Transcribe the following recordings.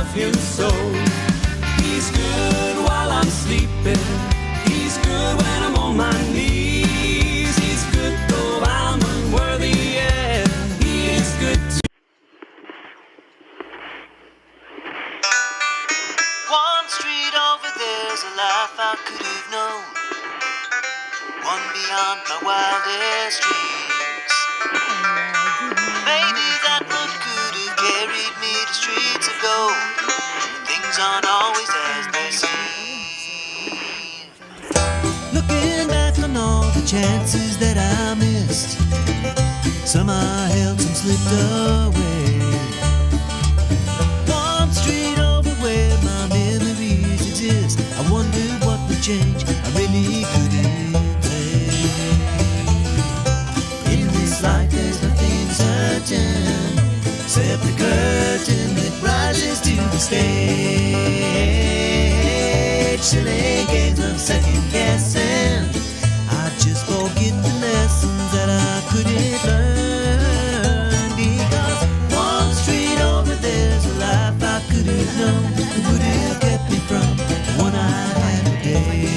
love him so. He's good while I'm sleeping. He's good when I'm on my knees. He's good though I'm unworthy, yeah. He is good to One street over there's a life I could have known, one beyond my wildest dreams. Maybe that road could have carried me to streets of gold. Things aren't always as they seem. Looking back on all the chances that I missed, some I held, some slipped away. One street over where my memories exist, I wondered what would change, I really couldn't say. In this life there's nothing certain, except the curtain that rises to the stage. Silly games of second guessing, I just forget the lessons that I couldn't learn. Because one street over there's a life I could have known, that would have kept me from the one I had today.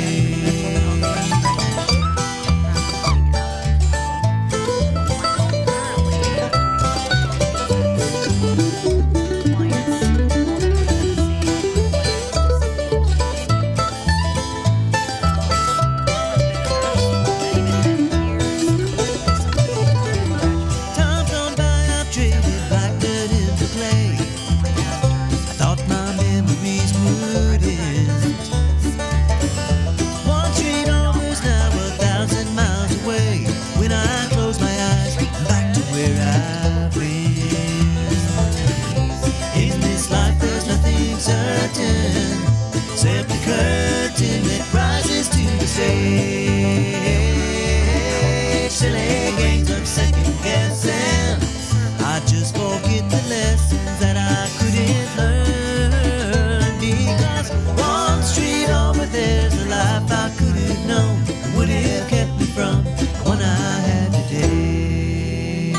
Time gone by, I've traded like dirt into clay. I thought my memories would end. One street over's now 1,000 miles away. When I close my eyes, I'm back to where I've been. In this life there's nothing certain, except the curtain that rises to the stage. Silly games of second guessing, I just forget the lessons that I couldn't learn. Because one street over there's a life I could have known, that would have kept me from the one I had today.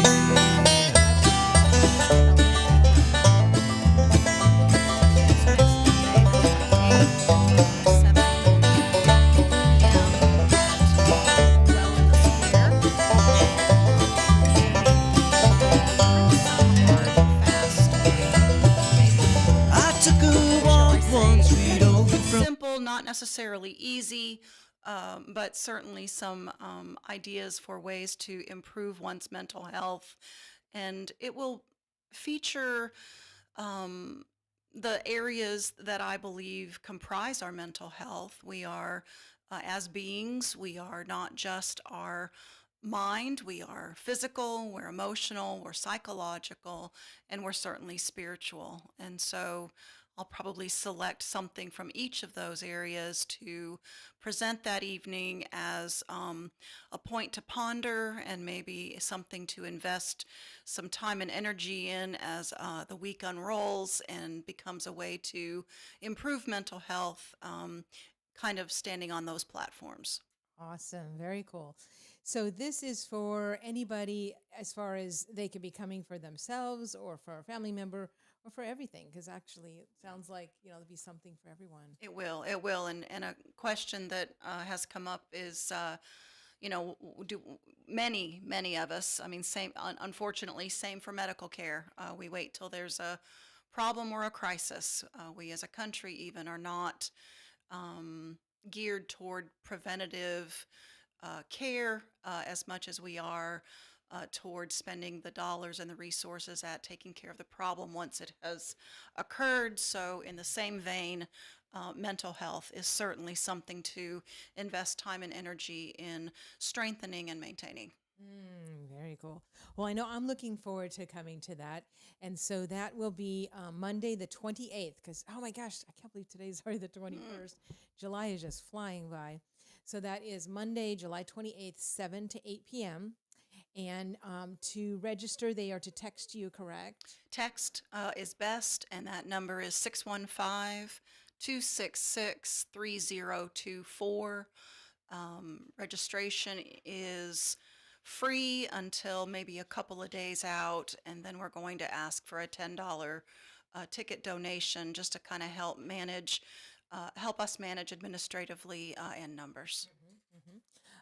I took a walk one street over from Simple, not necessarily easy, but certainly some ideas for ways to improve one's mental health. And it will feature um, the areas that I believe comprise our mental health. We are, as beings, we are not just our mind, we are physical, we're emotional, we're psychological, and we're certainly spiritual. And so I'll probably select something from each of those areas to present that evening as a point to ponder and maybe something to invest some time and energy in as the week unrolls and becomes a way to improve mental health, kind of standing on those platforms. Awesome. Very cool. So this is for anybody as far as they could be coming for themselves or for a family member or for everything, because actually it sounds like, there'll be something for everyone. It will. And a question that has come up is, do many of us, I mean, unfortunately, same for medical care. We wait till there's a problem or a crisis. We as a country even are not geared toward preventative care as much as we are toward spending the dollars and the resources at taking care of the problem once it has occurred. So, in the same vein, mental health is certainly something to invest time and energy in strengthening and maintaining. Very cool. Well, I know I'm looking forward to coming to that. And so that will be Monday the 28th, because, oh my gosh, I can't believe today's already the 21st. July is just flying by. So that is Monday, July 28th, 7 to 8 p.m. And to register, they are to text you, correct? Text is best, and that number is 615-266-3024. Registration is free until maybe a couple of days out, and then we're going to ask for a $10 ticket donation just to kind of help us manage administratively and numbers.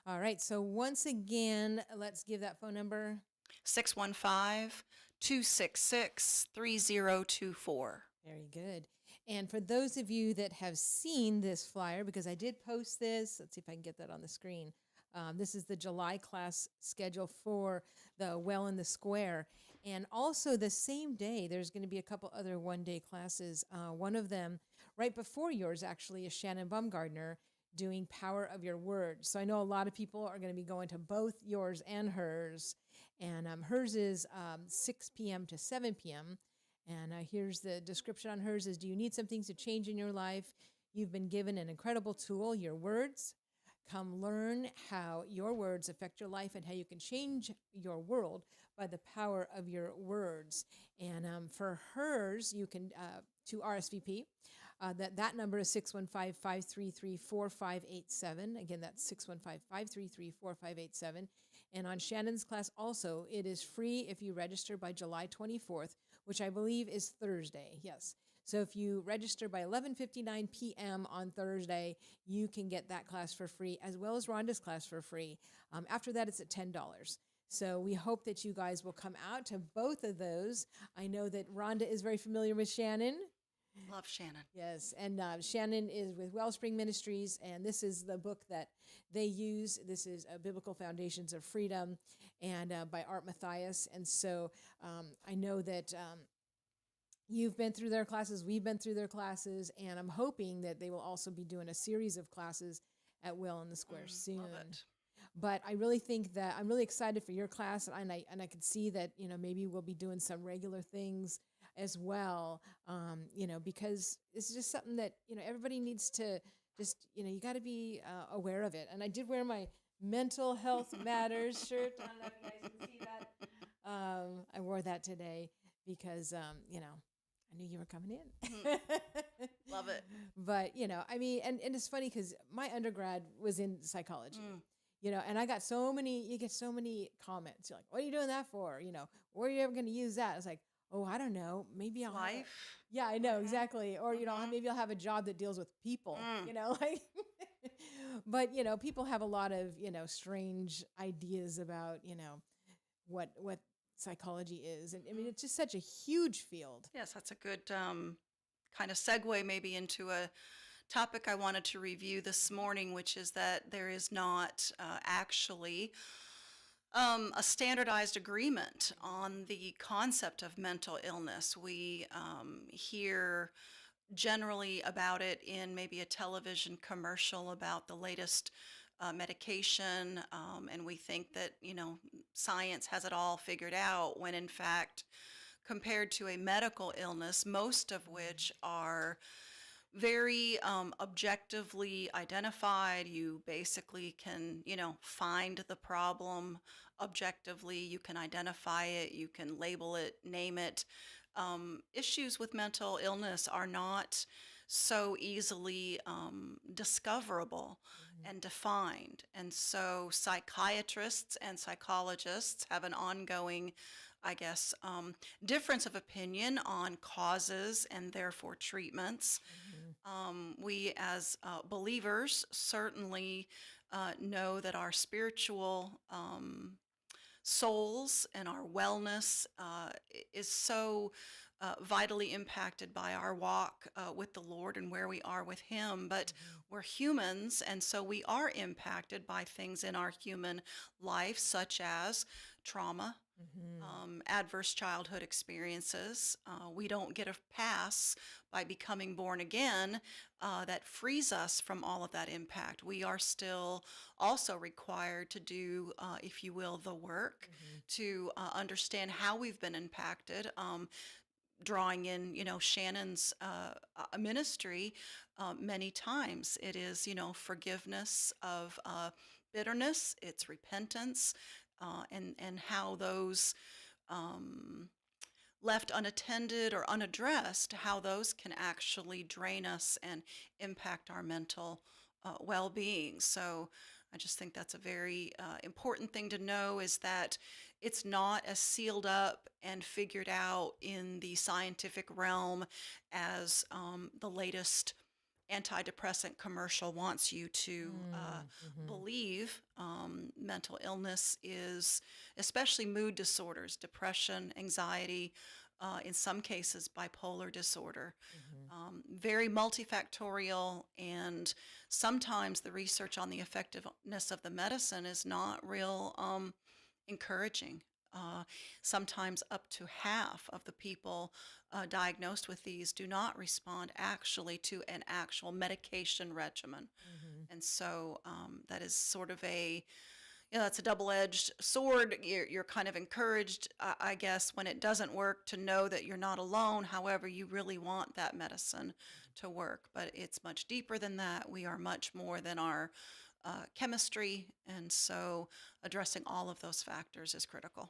All right. So once again, let's give that phone number. 615-266-3024. Very good. And for those of you that have seen this flyer, because I did post this, let's see if I can get that on the screen. This is the July class schedule for the Well in the Square. And also the same day, there's going to be a couple other one-day classes. One of them, right before yours, actually, is Shannon Baumgardner doing Power of Your Words. So I know a lot of people are going to be going to both yours and hers. And hers is 6 p.m. to 7 p.m. And here's the description on hers is, do you need some things to change in your life? You've been given an incredible tool, your words. Come learn how your words affect your life and how you can change your world by the power of your words. And for hers, you can, to RSVP, that number is 615-533-4587. Again, that's 615-533-4587. And on Shannon's class also, it is free if you register by July 24th, which I believe is Thursday. Yes. So if you register by 11:59 p.m. on Thursday, you can get that class for free, as well as Rhonda's class for free. After that, it's at $10. So we hope that you guys will come out to both of those. I know that Rhonda is very familiar with Shannon. Love Shannon. Yes, and Shannon is with Wellspring Ministries, and this is the book that they use. This is Biblical Foundations of Freedom, and by Art Matthias. And so I know that you've been through their classes, we've been through their classes, and I'm hoping that they will also be doing a series of classes at Well in the Square soon. Love it. But I really think that I'm really excited for your class, and I can see that, maybe we'll be doing some regular things as well, because it's just something that, everybody needs to just, you got to be aware of it. And I did wear my Mental Health Matters shirt. I don't know if you guys can see that. I wore that today because, I knew you were coming in. Love it. But, and it's funny because my undergrad was in psychology. And I got you get so many comments. You're like, what are you doing that for? Where are you ever going to use that? It's like, oh, I don't know. Maybe I'll Life. Yeah, I know, exactly. Or, maybe I'll have a job that deals with people, but, people have a lot of, strange ideas about, what psychology is. And I mean, it's just such a huge field. Yes, that's a good kind of segue maybe into a topic I wanted to review this morning, which is that there is not actually a standardized agreement on the concept of mental illness. We hear generally about it in maybe a television commercial about the latest medication, and we think that, science has it all figured out, when in fact, compared to a medical illness, most of which are very objectively identified. You basically can, find the problem objectively. You can identify it. You can label it, name it. Issues with mental illness are not so easily discoverable and defined. And so psychiatrists and psychologists have an ongoing, I guess, difference of opinion on causes and therefore treatments. We as believers certainly know that our spiritual souls and our wellness is so vitally impacted by our walk with the Lord and where we are with Him. But we're humans, and so we are impacted by things in our human life, such as trauma, adverse childhood experiences. We don't get a pass by becoming born again that frees us from all of that impact. We are still also required to do, if you will, the work to understand how we've been impacted. Drawing in, Shannon's ministry many times. It is, forgiveness of bitterness, it's repentance, and how those left unattended or unaddressed, how those can actually drain us and impact our mental well-being. So I just think that's a very important thing to know, is that it's not as sealed up and figured out in the scientific realm as the latest antidepressant commercial wants you to believe. Mental illness is, especially mood disorders, depression, anxiety, in some cases, bipolar disorder. Very multifactorial, and sometimes the research on the effectiveness of the medicine is not real encouraging. Uh, Sometimes up to half of the people diagnosed with these do not respond actually to an actual medication regimen. And so that is sort of a, that's a double-edged sword. You're kind of encouraged, I guess, when it doesn't work, to know that you're not alone. However, you really want that medicine to work, but it's much deeper than that. We are much more than our chemistry, and so addressing all of those factors is critical.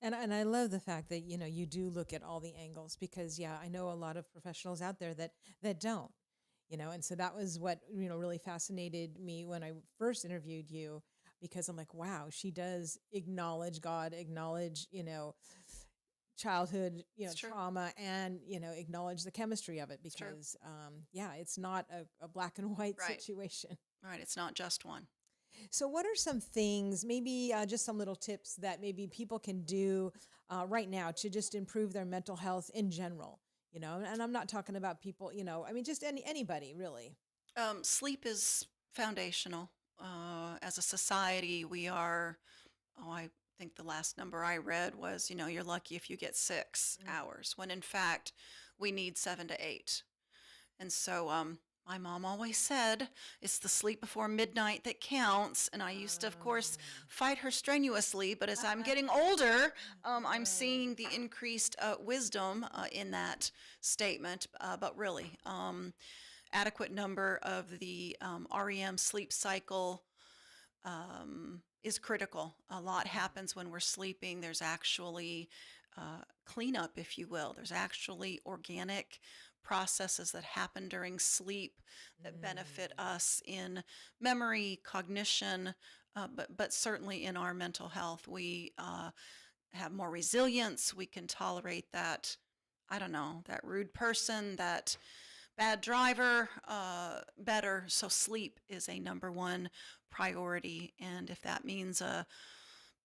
And I love the fact that you do look at all the angles, because I know a lot of professionals out there that don't, and so that was what really fascinated me when I first interviewed you, because I'm like, wow, she does acknowledge God, acknowledge childhood It's true. trauma, and acknowledge the chemistry of it, It's true. because it's not a black and white Right. situation. Right, it's not just one. So, what are some things, maybe just some little tips that maybe people can do right now to just improve their mental health in general? And I'm not talking about people, I mean, just anybody really. Sleep is foundational. As a society, we are, I think the last number I read was, you're lucky if you get 6 hours, when in fact we need 7 to 8. And so my mom always said it's the sleep before midnight that counts. And I used to, of course, fight her strenuously. But as I'm getting older, I'm seeing the increased wisdom in that statement. But really, adequate number of the REM sleep cycle is critical. A lot happens when we're sleeping. There's actually cleanup, if you will. There's actually organic processes that happen during sleep that benefit us in memory, cognition, but certainly in our mental health. We have more resilience. We can tolerate that, I don't know, that rude person, that bad driver better. So sleep is a number one priority. And if that means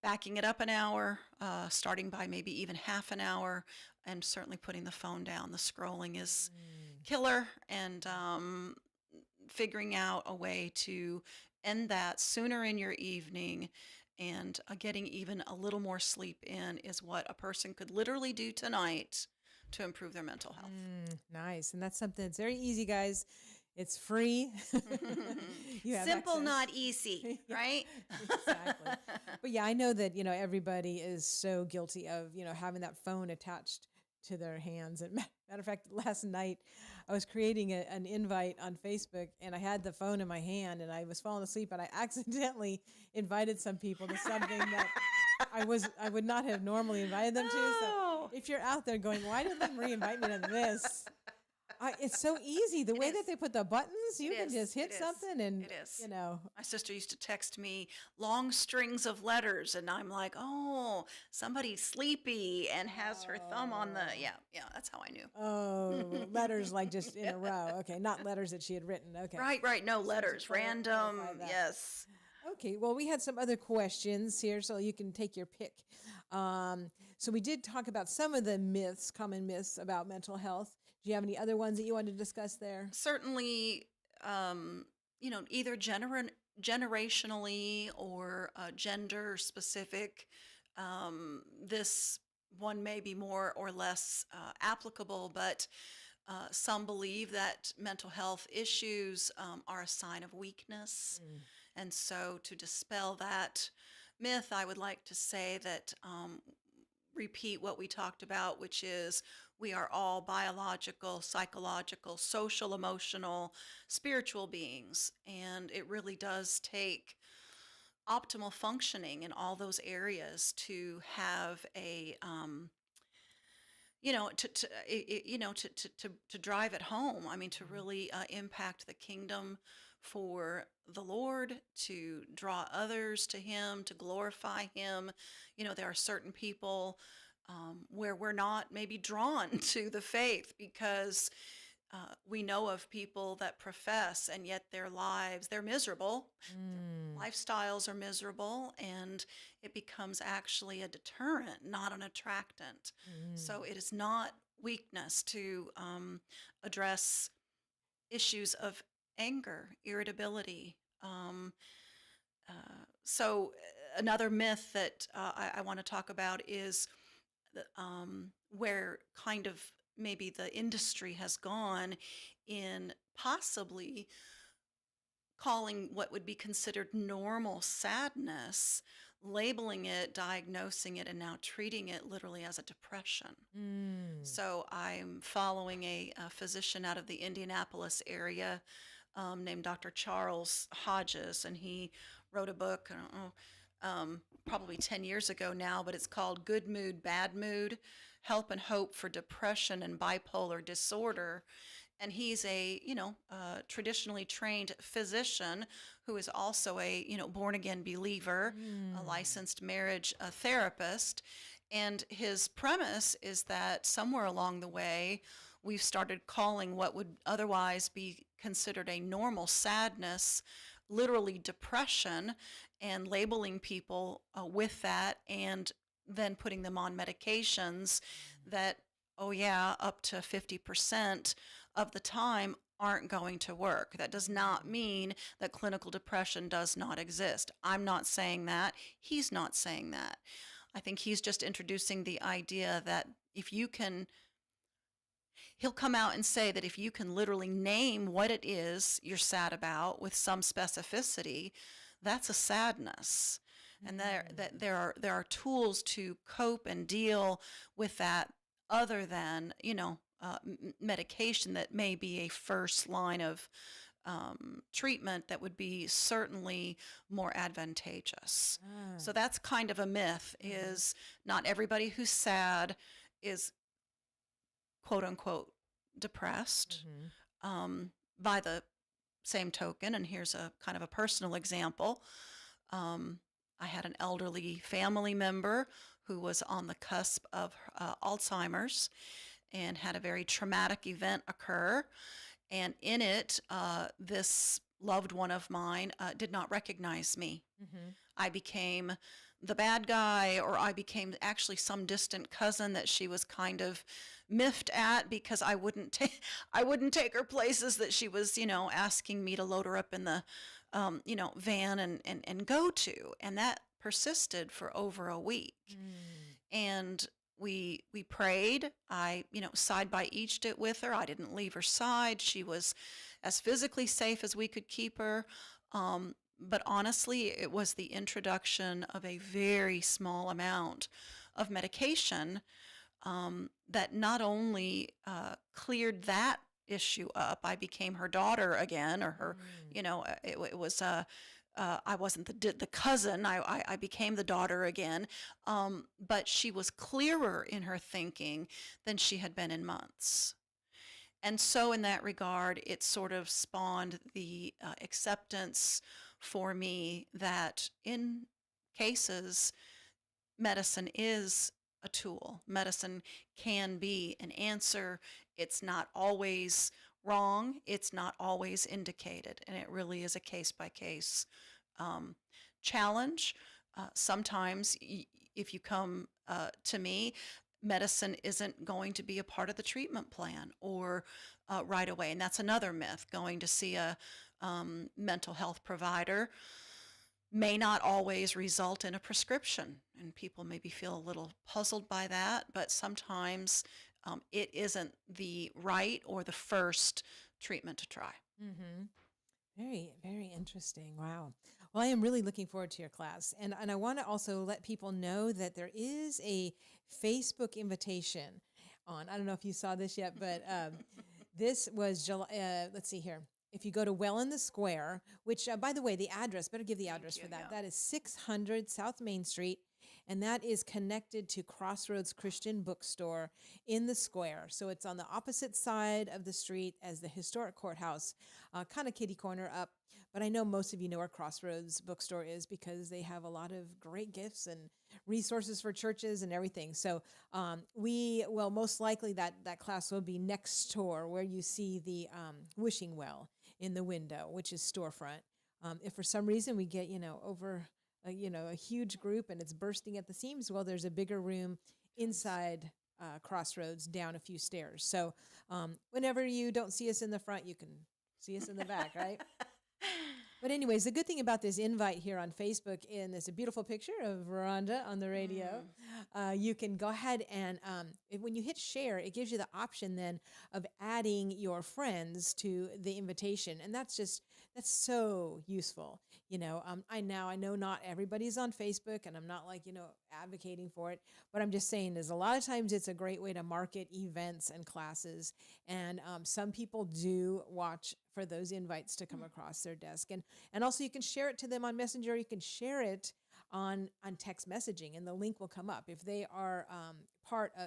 backing it up an hour, starting by maybe even half an hour, and certainly putting the phone down. The scrolling is killer, and figuring out a way to end that sooner in your evening, and getting even a little more sleep in is what a person could literally do tonight to improve their mental health. Nice. And that's something that's very easy, guys. It's free. You have Simple, access. not easy, right? Exactly. But I know that, everybody is so guilty of, having that phone attached to their hands. And matter of fact, last night I was creating an invite on Facebook, and I had the phone in my hand, and I was falling asleep, and I accidentally invited some people to something that I would not have normally invited them to. Oh. So if you're out there going, why did Lynn Marie invite me to this? It's so easy. The way is. that they put the buttons, you It can is. just hit It is. something, and It is. you My sister used to text me long strings of letters, and I'm like, oh, somebody's sleepy and has her thumb on the, yeah, that's how I knew. letters like just in a row. Okay, not letters that she had written. Okay. Right, no letters, clarify random, that. yes. Okay, well, we had some other questions here, so you can take your pick. So we did talk about some of the common myths about mental health. Do you have any other ones that you wanted to discuss there? Certainly, either generationally or gender specific. This one may be more or less applicable, but some believe that mental health issues are a sign of weakness. And so to dispel that myth, I would like to say that repeat what we talked about, which is we are all biological, psychological, social, emotional, spiritual beings. And it really does take optimal functioning in all those areas to have a to drive it home. I mean, to really impact the kingdom for the Lord, to draw others to Him, to glorify Him. There are certain people where we're not maybe drawn to the faith because we know of people that profess and yet their lives, they're miserable. Mm. Their lifestyles are miserable, and it becomes actually a deterrent, not an attractant. Mm. So it is not weakness to address issues of anger, irritability. Another myth that I want to talk about is where kind of maybe the industry has gone in possibly calling what would be considered normal sadness, labeling it, diagnosing it, and now treating it literally as a depression. Mm. So I'm following a physician out of the Indianapolis area named Dr. Charles Hodges, and he wrote a book, I don't know, probably 10 years ago now, but it's called Good Mood, Bad Mood, Help and Hope for Depression and Bipolar Disorder. And he's a, traditionally trained physician who is also a, born again believer, a licensed marriage therapist. And his premise is that somewhere along the way, we've started calling what would otherwise be considered a normal sadness literally depression, and labeling people with that, and then putting them on medications that, oh yeah, up to 50% of the time aren't going to work. That does not mean that clinical depression does not exist. I'm not saying that. He's not saying that. I think he's just introducing the idea that he'll come out and say that if you can literally name what it is you're sad about with some specificity, that's a sadness. And there are tools to cope and deal with that other than, medication that may be a first line of treatment that would be certainly more advantageous. So that's kind of a myth, is not everybody who's sad is quote unquote depressed. By the same token, and here's a kind of a personal example, I had an elderly family member who was on the cusp of Alzheimer's and had a very traumatic event occur. And in it, this loved one of mine did not recognize me. I became the bad guy, or I became actually some distant cousin that she was kind of miffed at because I wouldn't take her places that she was, asking me to load her up in the, van and go to. And that persisted for over a week. And we prayed. I, side by eached it with her. I didn't leave her side. She was as physically safe as we could keep her. But honestly, it was the introduction of a very small amount of medication that not only cleared that issue up. I became her daughter again, or her, it was, I wasn't the cousin. I became the daughter again. But she was clearer in her thinking than she had been in months. And so in that regard, it sort of spawned the acceptance for me that in cases, medicine is a tool. Medicine can be an answer. It's not always wrong. It's not always indicated. And it really is a case-by-case challenge. Sometimes if you come to me, medicine isn't going to be a part of the treatment plan or right away. And that's another myth. Going to see a mental health provider may not always result in a prescription. And people maybe feel a little puzzled by that, but sometimes it isn't the right or the first treatment to try. Very, very interesting. Wow. Well, I am really looking forward to your class. And I want to also let people know that there is a Facebook invitation on. I don't know if you saw this yet, but this was July. Let's see here. If you go to Well in the Square, which, by the way, the address, better give the address for that. Yeah. That is 600 South Main Street. and that is connected to Crossroads Christian Bookstore in the square. So it's on the opposite side of the street as the historic courthouse, kind of kitty corner up. But I know most of you know where Crossroads Bookstore is because they have a lot of great gifts and resources for churches and everything. So we will most likely that class will be next door where you see the wishing well in the window, which is storefront. If for some reason we get, over, a huge group and it's bursting at the seams, well, there's a bigger room inside Crossroads down a few stairs. So whenever you don't see us in the front, you can see us in the back, right? But anyways, the good thing about this invite here on Facebook, and there's a beautiful picture of Rhonda on the radio. You can go ahead and when you hit share, it gives you the option then of adding your friends to the invitation. And that's so useful. I know not everybody's on Facebook, and I'm not advocating for it, but I'm just saying is a lot of times it's a great way to market events and classes. And some people do watch for those invites to come across their desk. And also you can share it to them on Messenger. You can share it on text messaging, and the link will come up. If they are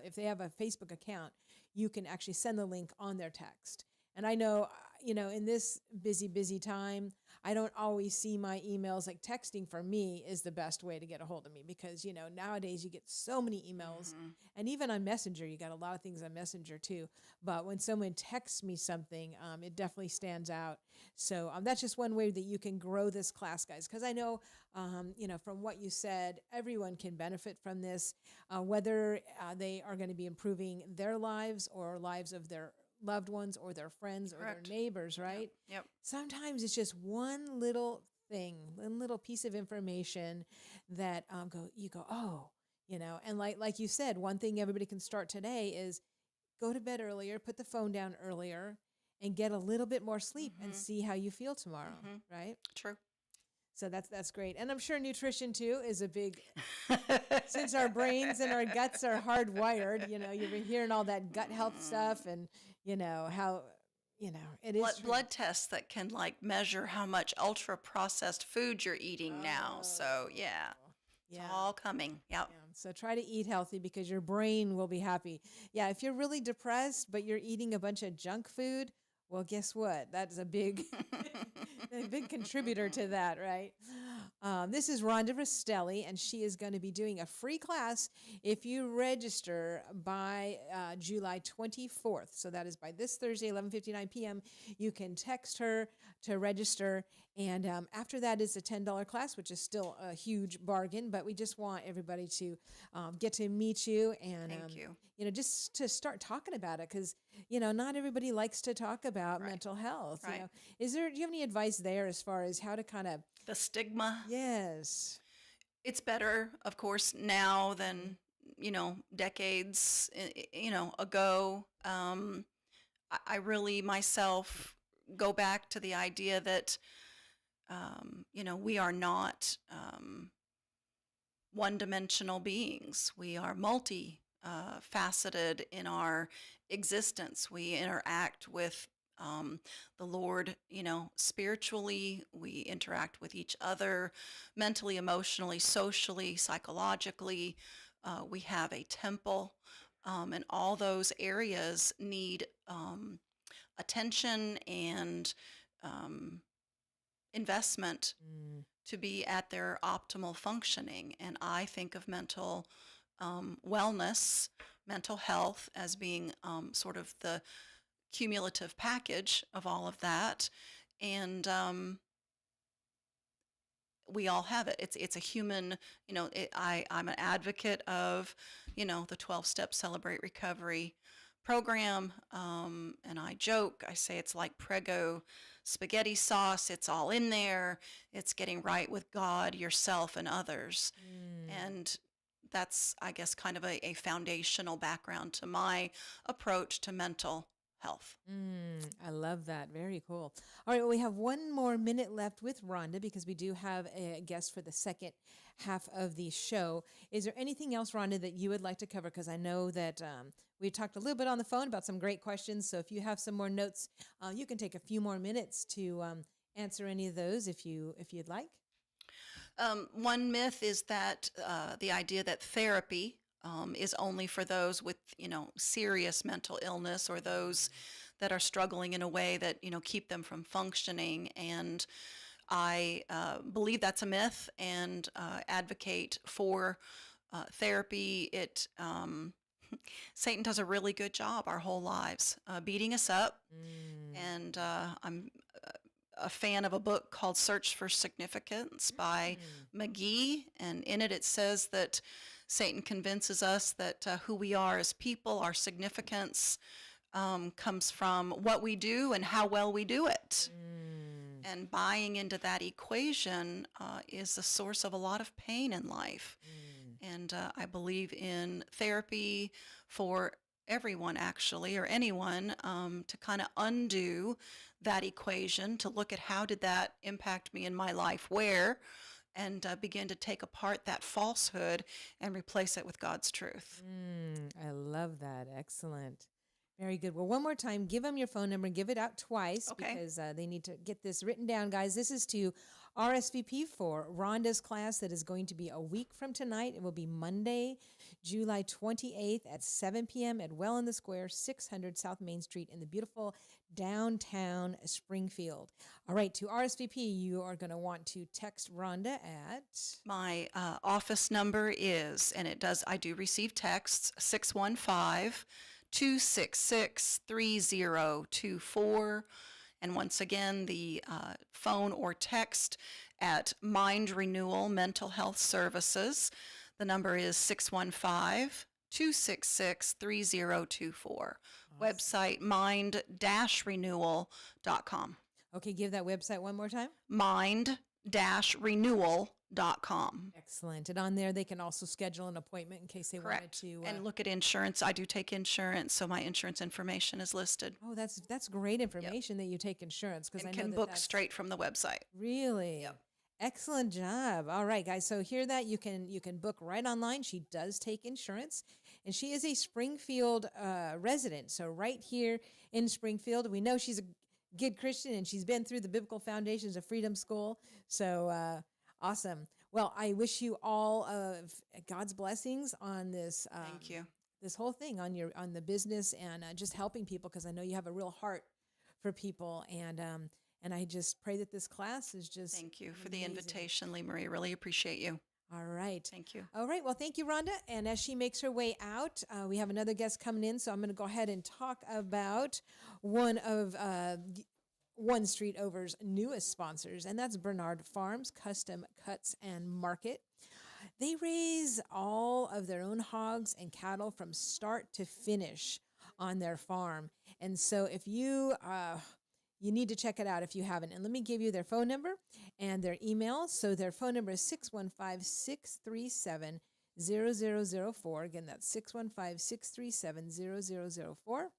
if they have a Facebook account, you can actually send the link on their text. And I know, in this busy time, I don't always see my emails. Like texting for me is the best way to get a hold of me because, nowadays you get so many emails. And even on Messenger, you got a lot of things on Messenger too. But when someone texts me something, it definitely stands out. So that's just one way that you can grow this class, guys. Because I know, from what you said, everyone can benefit from this, whether they are going to be improving their lives or lives of their loved ones or their friends or their neighbors, right? Yep. Sometimes it's just one little thing, one little piece of information that you go, oh, and like you said, one thing everybody can start today is go to bed earlier, put the phone down earlier, and get a little bit more sleep and see how you feel tomorrow, right? True. So that's great. And I'm sure nutrition too is a big, since our brains and our guts are hardwired, you've been hearing all that gut health stuff and, how, it is blood tests that can measure how much ultra processed food you're eating now. So yeah. It's all coming. Yep. Yeah. So try to eat healthy because your brain will be happy. Yeah. If you're really depressed, but you're eating a bunch of junk food, well, guess what? That's a big, a big contributor to that, right? This is Rhonda Rastelli, and she is going to be doing a free class if you register by July 24th. So that is by this Thursday, 11:59 p.m. You can text her to register. And after that is a $10 class, which is still a huge bargain. But we just want everybody to get to meet you and, Thank you. Just to start talking about it because, not everybody likes to talk about mental health. Right. Do you have any advice there as far as how to kind of... The stigma. Yes. It's better, of course, now than, decades, ago. I really myself go back to the idea that, we are not one-dimensional beings. We are multi-faceted in our existence. We interact with the Lord, spiritually. We interact with each other mentally, emotionally, socially, psychologically. We have a temple, and all those areas need attention and investment to be at their optimal functioning. And I think of mental wellness, mental health as being sort of the cumulative package of all of that. And we all have it. It's a human, I'm an advocate of, the 12-step Celebrate Recovery program. And I joke, I say it's like Prego spaghetti sauce. It's all in there. It's getting right with God, yourself, and others. And that's, I guess, kind of a foundational background to my approach to mental health. I love that. Very cool. All right. Well, we have one more minute left with Rhonda because we do have a guest for the second half of the show. Is there anything else, Rhonda, that you would like to cover? Because I know that we talked a little bit on the phone about some great questions. So if you have some more notes, you can take a few more minutes to answer any of those if you'd like. One myth is that the idea that therapy is only for those with, serious mental illness or those that are struggling in a way that, keep them from functioning. And I believe that's a myth and advocate for therapy. Satan does a really good job our whole lives beating us up. And I'm a fan of a book called Search for Significance by McGee. And in it says that Satan convinces us that who we are as people, our significance, comes from what we do and how well we do it. And buying into that equation is the source of a lot of pain in life. And I believe in therapy for everyone, actually, or anyone, to kind of undo that equation, to look at how did that impact me in my life, where, and begin to take apart that falsehood and replace it with God's truth. I love that. Excellent. Very good. Well, one more time, give them your phone number and give it out twice because they need to get this written down, guys. This is to RSVP for Rhonda's class that is going to be a week from tonight. It will be Monday, July 28th at 7 p.m. at Well in the Square, 600 South Main Street in the beautiful downtown Springfield. All right, to RSVP, you are going to want to text Rhonda at... My office number is, and I do receive texts, 615-266-3024. And once again, the phone or text at Mind Renewal Mental Health Services. The number is 615-266-3024. Website mind-renewal.com. Okay, give that website one more time. mind-renewal.com. Excellent. And on there, they can also schedule an appointment in case they wanted to. And look at insurance. I do take insurance, so my insurance information is listed. Oh, that's great information that you take insurance, because I And know can book straight from the website. Really? Yep. Excellent job. All right, guys. So hear that you can book right online. She does take insurance, and she is a Springfield resident. So right here in Springfield, we know she's a good Christian, and she's been through the Biblical Foundations of Freedom School. So awesome. Well, I wish you all of God's blessings on this. Thank you. This whole thing on the business and just helping people, because I know you have a real heart for people, and I just pray that this class is just. Thank you for the invitation, Lee Marie. Really appreciate you. All right. Thank you. All right. Well, thank you, Rhonda. And as she makes her way out, we have another guest coming in, so I'm going to go ahead and talk about one of One Street Over's newest sponsors, and that's Bernard Farms Custom Cuts and Market. They raise all of their own hogs and cattle from start to finish on their farm. And so if you need to check it out if you haven't. And let me give you their phone number and their email. So their phone number is 615-637-0004. Again, that's 615-637-0004.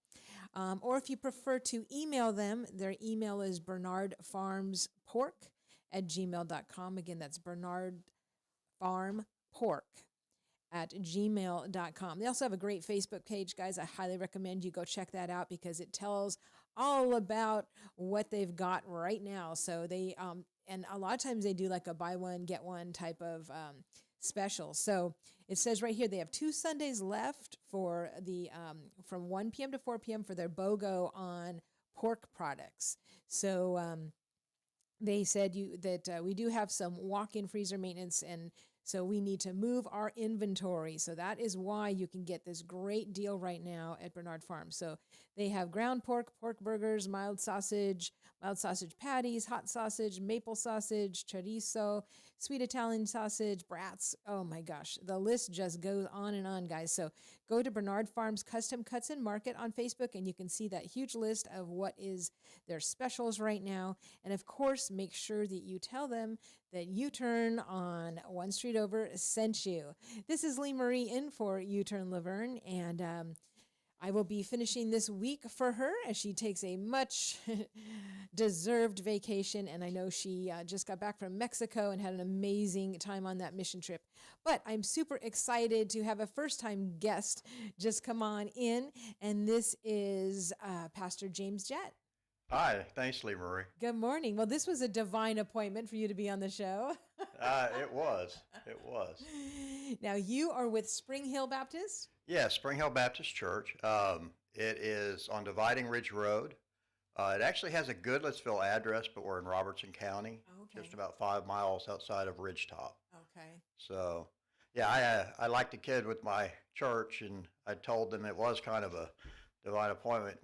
Or if you prefer to email them, their email is bernardfarmspork@gmail.com. Again, that's bernardfarmpork@gmail.com. They also have a great Facebook page, guys. I highly recommend you go check that out because it tells all about what they've got right now. So they, and a lot of times they do like a buy one, get one type of special. So it says right here, they have 2 Sundays left for the, from 1 p.m. to 4 p.m. for their BOGO on pork products. So they said that we do have some walk-in freezer maintenance, and so we need to move our inventory. So that is why you can get this great deal right now at Bernard Farms. So they have ground pork, pork burgers, mild sausage patties, hot sausage, maple sausage, chorizo, sweet Italian sausage, brats. Oh my gosh, the list just goes on and on, guys. So go to Bernard Farms Custom Cuts and Market on Facebook, and you can see that huge list of what is their specials right now. And of course, make sure that you tell them that U-Turn on One Street Over sent you. This is Lee Marie in for U-Turn Laverne, and I will be finishing this week for her as she takes a much deserved vacation. And I know she just got back from Mexico and had an amazing time on that mission trip. But I'm super excited to have a first-time guest just come on in. And this is Pastor James Jett. Hi, thanks, Lee Marie. Good morning. Well, this was a divine appointment for you to be on the show. It was. It was. Now you are with Spring Hill Baptist. Yeah, Spring Hill Baptist Church. It is on Dividing Ridge Road. It actually has a Goodlettsville address, but we're in Robertson County, Okay. just about 5 miles outside of Ridgetop. Okay. So, yeah, I liked the kid with my church, and I told them it was kind of a divine appointment.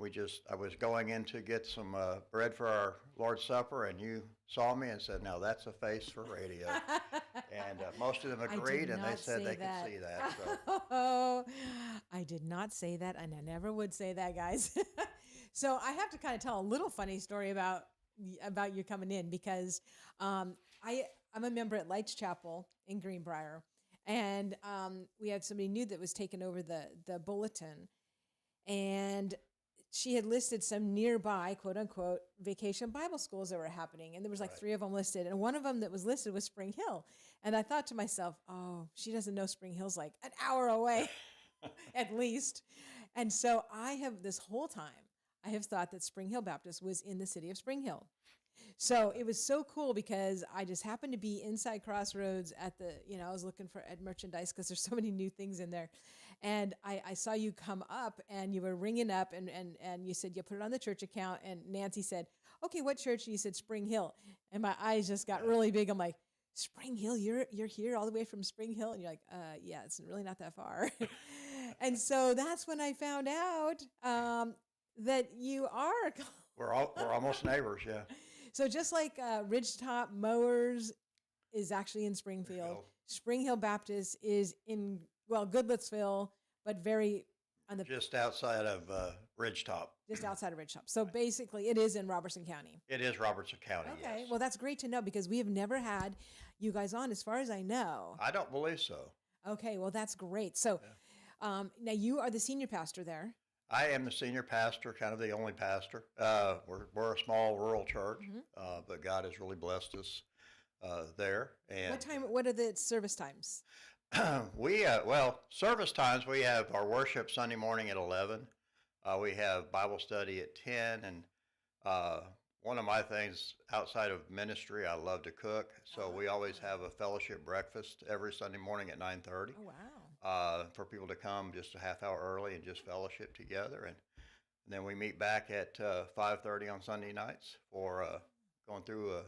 I was going in to get some bread for our Lord's Supper, and you saw me and said, "Now that's a face for radio." And most of them I did agreed, and they not said say they that. could see that. So. Oh, I did not say that, and I never would say that, guys. So I have to kind of tell a little funny story about you coming in because I'm a member at Lights Chapel in Greenbrier, and we had somebody new that was taking over the bulletin, and she had listed some nearby, quote unquote, vacation Bible schools that were happening. And there was like Right. 3 of them listed. And one of them that was listed was Spring Hill. And I thought to myself, oh, she doesn't know Spring Hill's like an hour away at least. And so this whole time, I have thought that Spring Hill Baptist was in the city of Spring Hill. So it was so cool because I just happened to be inside Crossroads at I was looking at merchandise because there's so many new things in there. And I saw you come up and you were ringing up and you said you put it on the church account. And Nancy said, okay, what church? And you said Spring Hill. And my eyes just got really big. I'm like, Spring Hill, you're here all the way from Spring Hill? And you're like, yeah, it's really not that far. And so that's when I found out that you are. We're almost neighbors, yeah. So just like Ridgetop Mowers is actually in Springfield, Spring Hill Baptist is in, Goodlettsville, but very on the Just outside of Ridgetop. just outside of Ridgetop. So basically it is in Robertson County. It is Robertson County, Okay, yes. well that's great to know because we have never had you guys on as far as I know. I don't believe so. Okay, well that's great. So now you are the senior pastor there. I am the senior pastor, kind of the only pastor. We're a small rural church, but God has really blessed us there. And What are the service times? service times, we have our worship Sunday morning at 11. We have Bible study at 10. And one of my things outside of ministry, I love to cook. So we always have a fellowship breakfast every Sunday morning at 9:30. Oh, wow. For people to come just a half hour early and just fellowship together. And then we meet back at 5:30 on Sunday nights for going through a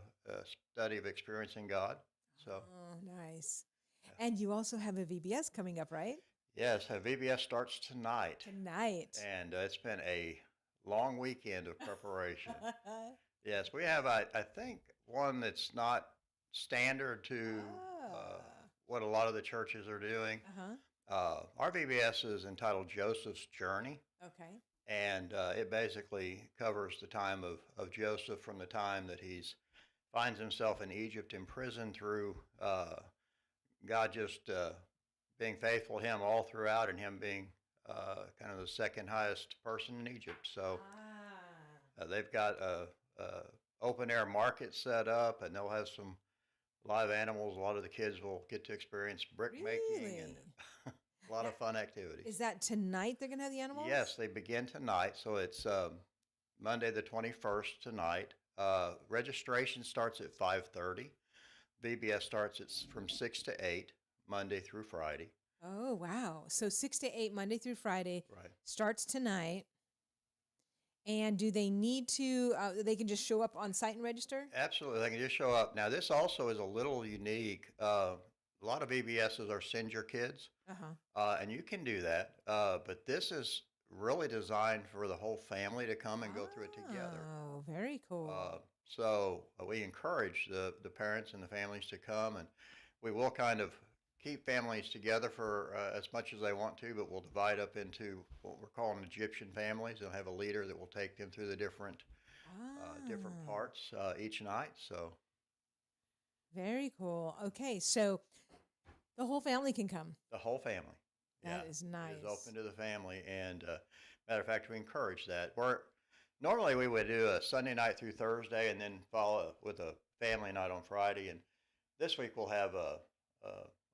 study of experiencing God. So, Oh, nice. And you also have a VBS coming up, right? yes, VBS starts tonight. Tonight. And it's been a long weekend of preparation. Yes, we have, I think, one that's not standard to what a lot of the churches are doing. Our VBS is entitled Joseph's Journey, Okay. and it basically covers the time of Joseph from the time that he's finds himself in Egypt in prison through God just being faithful to him all throughout, and him being kind of the second highest person in Egypt. So they've got a open air market set up, and they'll have some live animals. A lot of the kids will get to experience brick making and a lot of fun activities. Is that tonight they're going to have the animals? Yes, they begin tonight. So it's Monday the 21st tonight. Registration starts at 5:30. VBS starts from 6 to 8, Monday through Friday. Oh, wow. So 6 to 8, Monday through Friday. Right. Starts tonight. And do they need to, they can just show up on site and register? Absolutely. They can just show up. Now, this also is a little unique. A lot of VBSs are send your kids, and you can do that. But this is really designed for the whole family to come and go through it together. Oh, very cool. So we encourage the parents and the families to come, and we will kind of keep families together for as much as they want to, but we'll divide up into what we're calling Egyptian families. They'll have a leader that will take them through the different parts each night. So very cool. Okay, so the whole family can come. the whole family. That is nice. It is open to the family, and matter of fact, we encourage that. Normally we would do a Sunday night through Thursday, and then follow with a family night on Friday. And this week we'll have a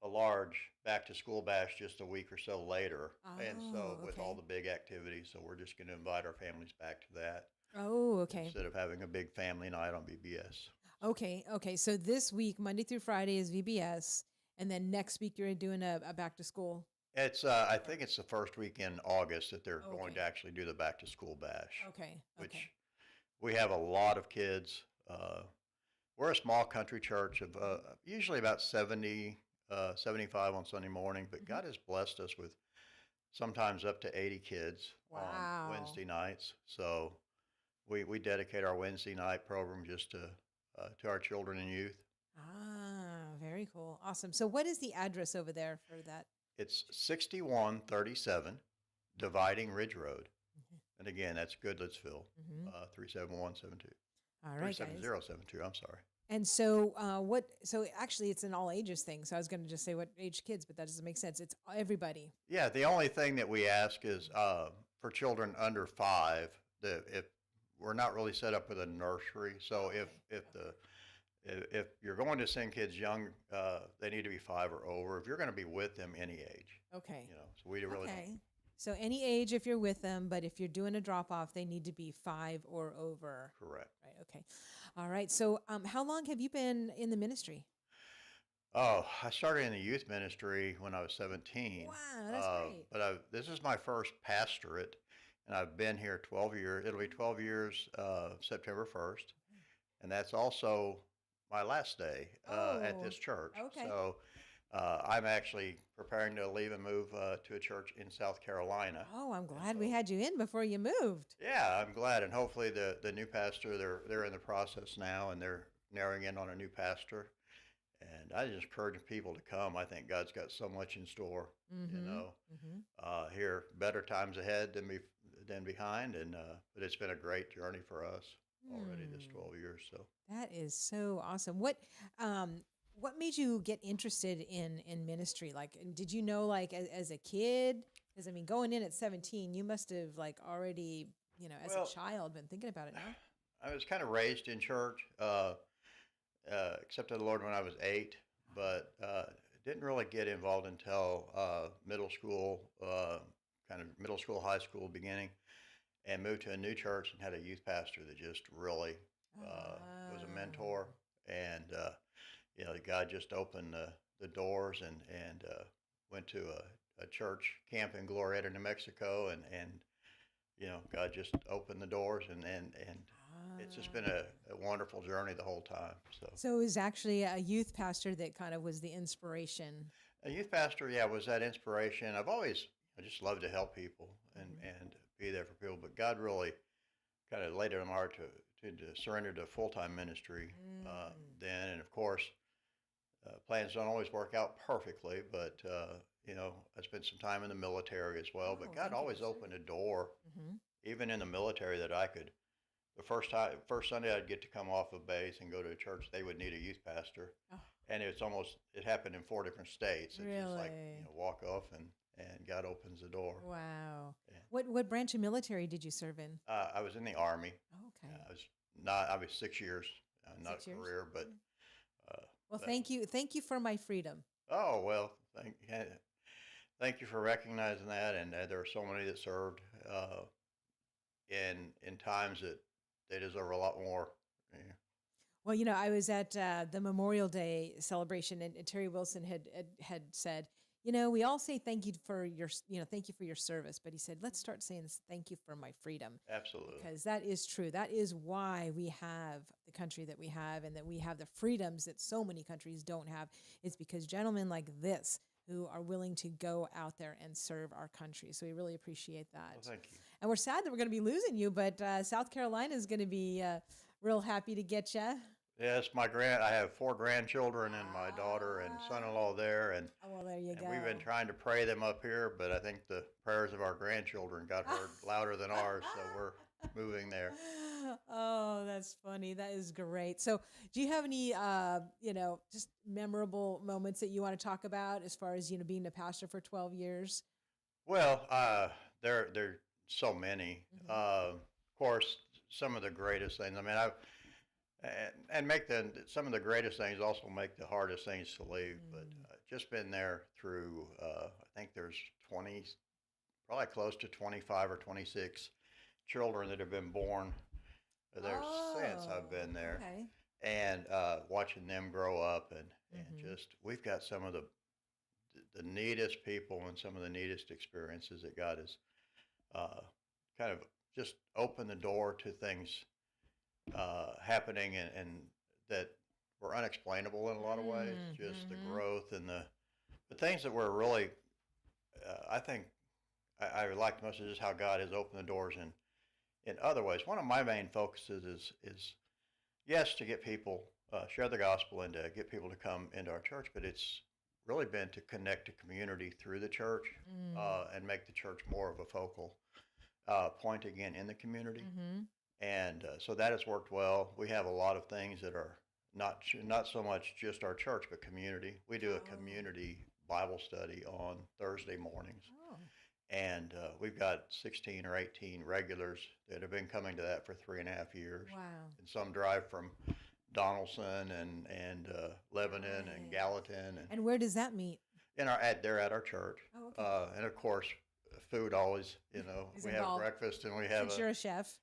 large back to school bash just a week or so later, and so with all the big activities. So we're just going to invite our families back to that Oh, okay. instead of having a big family night on BBS. Okay. Okay. So this week, Monday through Friday is VBS. And then next week, you're doing a back to school. It's I think it's the first week in August that they're going Okay. to actually do the back to school bash, Okay. which Okay. we have a lot of kids. We're a small country church of usually about 70, 75 on Sunday morning, but Mm-hmm. God has blessed us with sometimes up to 80 kids on Wow. Wednesday nights. So we dedicate our Wednesday night program just to our children and youth. Ah, very cool. Awesome. So what is the address over there for that? It's 6137 Dividing Ridge Road. And again, that's Goodlettsville, Mm-hmm. 37172. All right, guys. 37072, I'm sorry. And so, so actually, it's an all ages thing. So I was going to just say what age kids, but that doesn't make sense. It's everybody. Yeah, the only thing that we ask is for children under 5, if we're not really set up with a nursery. So if you're going to send kids young, they need to be 5 or over. If you're going to be with them, any age, Okay. So we really Okay. So any age if you're with them, but if you're doing a drop off, they need to be 5 or over. don't. Correct. Right. Okay. All right. So, how long have you been in the ministry? Oh, I started in the youth ministry when I was 17. Wow, that's great. But this is my first pastorate, and I've been here 12 years. It'll be 12 years September 1st, and that's also my last day at Oh, this church. okay. So I'm actually preparing to leave and move to a church in South Carolina. Oh, I'm And glad we so, had you in before you moved. yeah, I'm glad, and hopefully the new pastor they're in the process now, and they're narrowing in on a new pastor. And I just encourage people to come. I think God's got so much in store. Mm-hmm. Mm-hmm. Here better times ahead than behind, and but it's been a great journey for us already this 12 years. So That is so awesome. What made you get interested in ministry? Like, did you know, like, as a kid? Because I mean, going in at 17, you must have like already, as well, a child, been thinking about it. No? I was kind of raised in church. Accepted the Lord when I was 8, but didn't really get involved until middle school, kind of middle school, high school beginning, and moved to a new church and had a youth pastor that just really was a mentor. And God just opened the doors and went to a church camp in Glorieta, New Mexico, and God just opened the doors and it's just been a wonderful journey the whole time. So it was actually a youth pastor that kind of was the inspiration. A youth pastor, was that inspiration. I just love to help people and be there for people. But God really kind of laid it on my heart to surrender to full-time ministry then. And of course, plans don't always work out perfectly, but I spent some time in the military as well. But God thank you always for sharing. opened a door, Mm-hmm. even in the military, that I could. The first Sunday I'd get to come off of base and go to a church, they would need a youth pastor. Oh. And it happened in 4 different states. It's just like, Really? walk off and God opens the door. Wow. Yeah. What branch of military did you serve in? I was in the Army. Oh, okay. I was 6 years, not 6 a years? career, but. Well, but- thank you. Thank you for my freedom. Oh, well, thank you for recognizing that. And there are so many that served in times that they deserve a lot more. Yeah. Well, I was at the Memorial Day celebration, and Terry Wilson had said, we all say thank you for your service, but he said, let's start saying this, thank you for my freedom, Absolutely. because that is true. That is why we have the country that we have, and that we have the freedoms that so many countries don't have. It's because gentlemen like this who are willing to go out there and serve our country. So we really appreciate that. Well, thank you. And we're sad that we're going to be losing you, but South Carolina is going to be real happy to get you. Yes, I have 4 grandchildren and my daughter and son-in-law there, and Oh, well, there you go. we've been trying to pray them up here, but I think the prayers of our grandchildren got heard louder than ours, so we're moving there. Oh, that's funny. That is great. So, do you have any, just memorable moments that you want to talk about as far as being a pastor for 12 years? Well, there are so many. Of course, some of the greatest things. I mean, some of the greatest things also make the hardest things to leave. But just been there through. I think there's probably close to 25 or 26 children that have been born there since I've been there. Okay. and watching them grow up, and just we've got some of the neatest people and some of the neatest experiences that God has kind of just opened the door to things happening and that were unexplainable in a lot of ways. Just the growth and the things that were really, I think, I liked most of just how God has opened the doors in other ways. One of my main focuses is yes, to get people, share the gospel and to get people to come into our church, but it's really been to connect to community through the church and make the church more of a focal point again in the community. And so that has worked well. We have a lot of things that are not so much just our church, but community. We do a community Bible study on Thursday mornings. And we've got 16 or 18 regulars that have been coming to that for 3.5 years. Wow. And some drive from Donaldson and Lebanon and Gallatin. And where does that meet? They're at our church. Oh, okay. And of course, food always, Is we involved. have breakfast and we have Since you're a chef.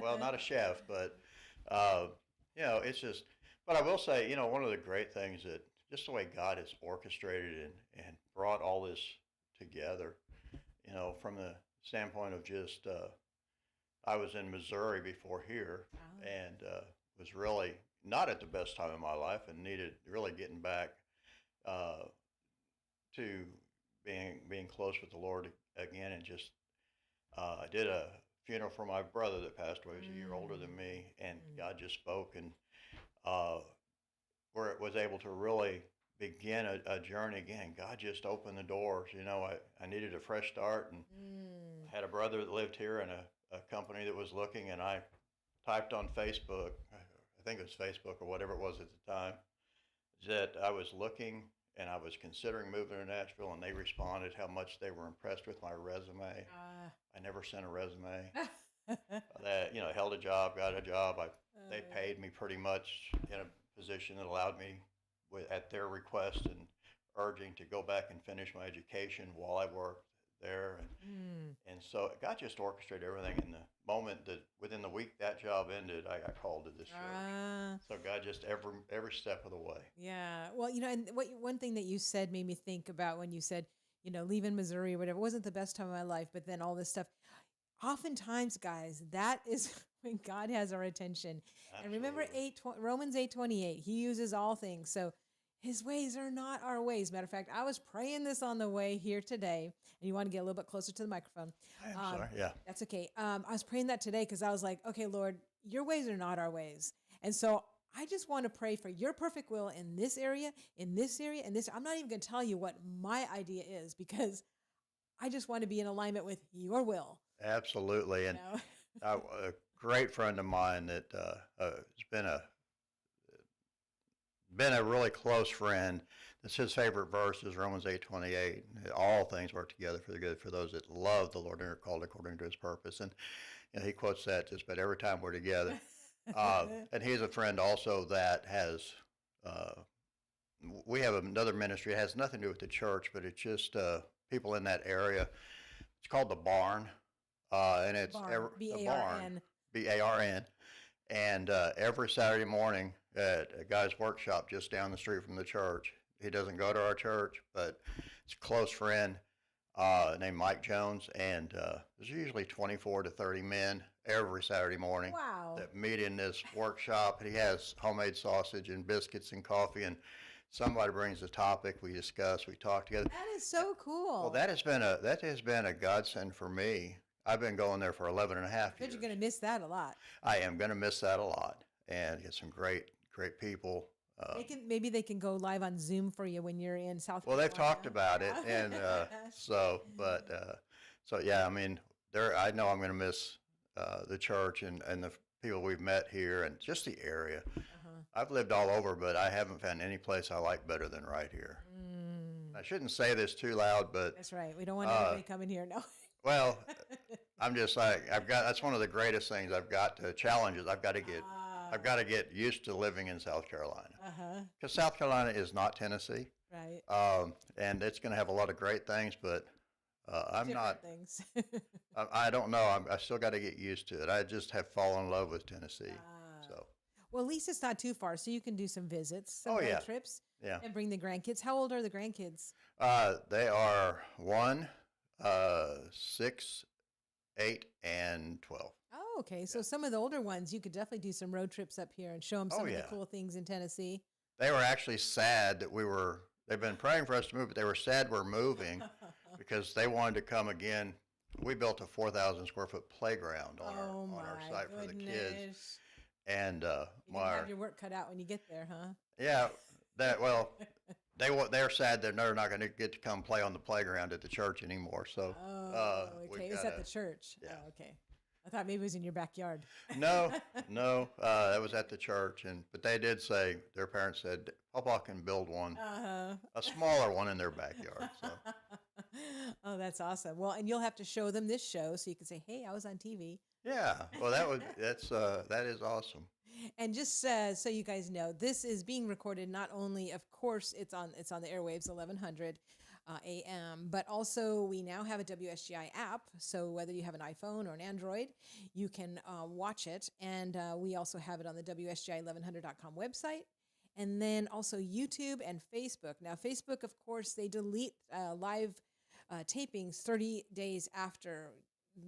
well, not a chef, but, it's just, but I will say, one of the great things that just the way God has orchestrated and brought all this together, from the standpoint of just, I was in Missouri before here and was really not at the best time in my life and needed really getting back to being close with the Lord again. And just, I did a funeral for my brother that passed away. He was a year older than me, and God just spoke and where it was able to really begin a journey again. God just opened the doors. I needed a fresh start, and had a brother that lived here and a company that was looking, and I typed on Facebook, I think it was Facebook or whatever it was at the time, that I was looking and I was considering moving to Nashville, and they responded how much they were impressed with my resume. I never sent a resume. That held a job, got a job. They paid me pretty much in a position that allowed me, at their request and urging, to go back and finish my education while I worked there. And so God just orchestrated everything. In the moment that within the week that job ended, I got called to this church. So God just every step of the way. Yeah. Well, and one thing that you said made me think about when you said, leaving Missouri or whatever, it wasn't the best time of my life, but then all this stuff. Oftentimes, guys, that is when God has our attention. Absolutely. And remember Romans 8:28, he uses all things. So his ways are not our ways. Matter of fact, I was praying this on the way here today, and you want to get a little bit closer to the microphone. I'm sorry. Yeah. That's okay. I was praying that today because I was like, okay, Lord, your ways are not our ways. And so I just want to pray for your perfect will in this area, in this area, and this. I'm not even going to tell you what my idea is, because I just want to be in alignment with your will. Absolutely. And a great friend of mine that has been a really close friend. That's his favorite verse is Romans 8:28. All things work together for the good for those that love the Lord and are called according to his purpose. And he quotes that just about every time we're together. And he's a friend also that has, we have another ministry. It has nothing to do with the church, but it's just people in that area. It's called The Barn. And it's B-A-R-N. B-A-R-N. And every Saturday morning at a guy's workshop just down the street from the church. He doesn't go to our church, but it's a close friend named Mike Jones. And there's usually 24 to 30 men every Saturday morning that meet in this workshop. And he has homemade sausage and biscuits and coffee, and somebody brings a topic, we discuss, we talk together. That is so cool. Well, that has been a godsend for me. I've been going there for 11 and a half years. But you're going to miss that a lot. I am going to miss that a lot, and get some great people. Maybe they can go live on Zoom for you when you're in South Carolina. Well, they've talked about it, and so yeah. I mean, I know I'm going to miss the church and the people we've met here, and just the area. I've lived all over, but I haven't found any place I like better than right here. I shouldn't say this too loud, but that's right. We don't want anybody coming here. No. Well, I'm just like, that's one of the greatest things I've got to challenges. I've got to get used to living in South Carolina. Because South Carolina is not Tennessee. Right. And it's going to have a lot of great things, but I'm Different not. things. I don't know. I still got to get used to it. I just have fallen in love with Tennessee. So. Well, at least it's not too far, so you can do some visits, some Oh, road yeah. trips, Yeah. and bring the grandkids. How old are the grandkids? They are 6, 8, and 12. Oh, okay. So some of the older ones, you could definitely do some road trips up here and show them Oh, some of the yeah. cool things in Tennessee. They were actually sad that they've been praying for us to move, but they were sad we're moving because they wanted to come again. We built a 4,000 square foot playground on Oh our my site for the kids. goodness. And You didn't have your work cut out when you get there, huh? yeah, they're sad that they're not going to get to come play on the playground at the church anymore. So Oh, we've okay. It was at the church. yeah. Oh, okay. I thought maybe it was in your backyard. no, that was at the church, but they did say their parents said Papa can build one, Uh-huh. a smaller one in their backyard. So Oh, that's awesome. Well, and you'll have to show them this show so you can say, "Hey, I was on TV." yeah, well that is awesome. And just so you guys know, this is being recorded. Not only, of course, it's on the airwaves, 1100 a.m., but also we now have a WSGI app. So whether you have an iPhone or an Android, you can watch it. And we also have it on the WSGI1100.com website. And then also YouTube and Facebook. Now, Facebook, of course, they delete live tapings 30 days after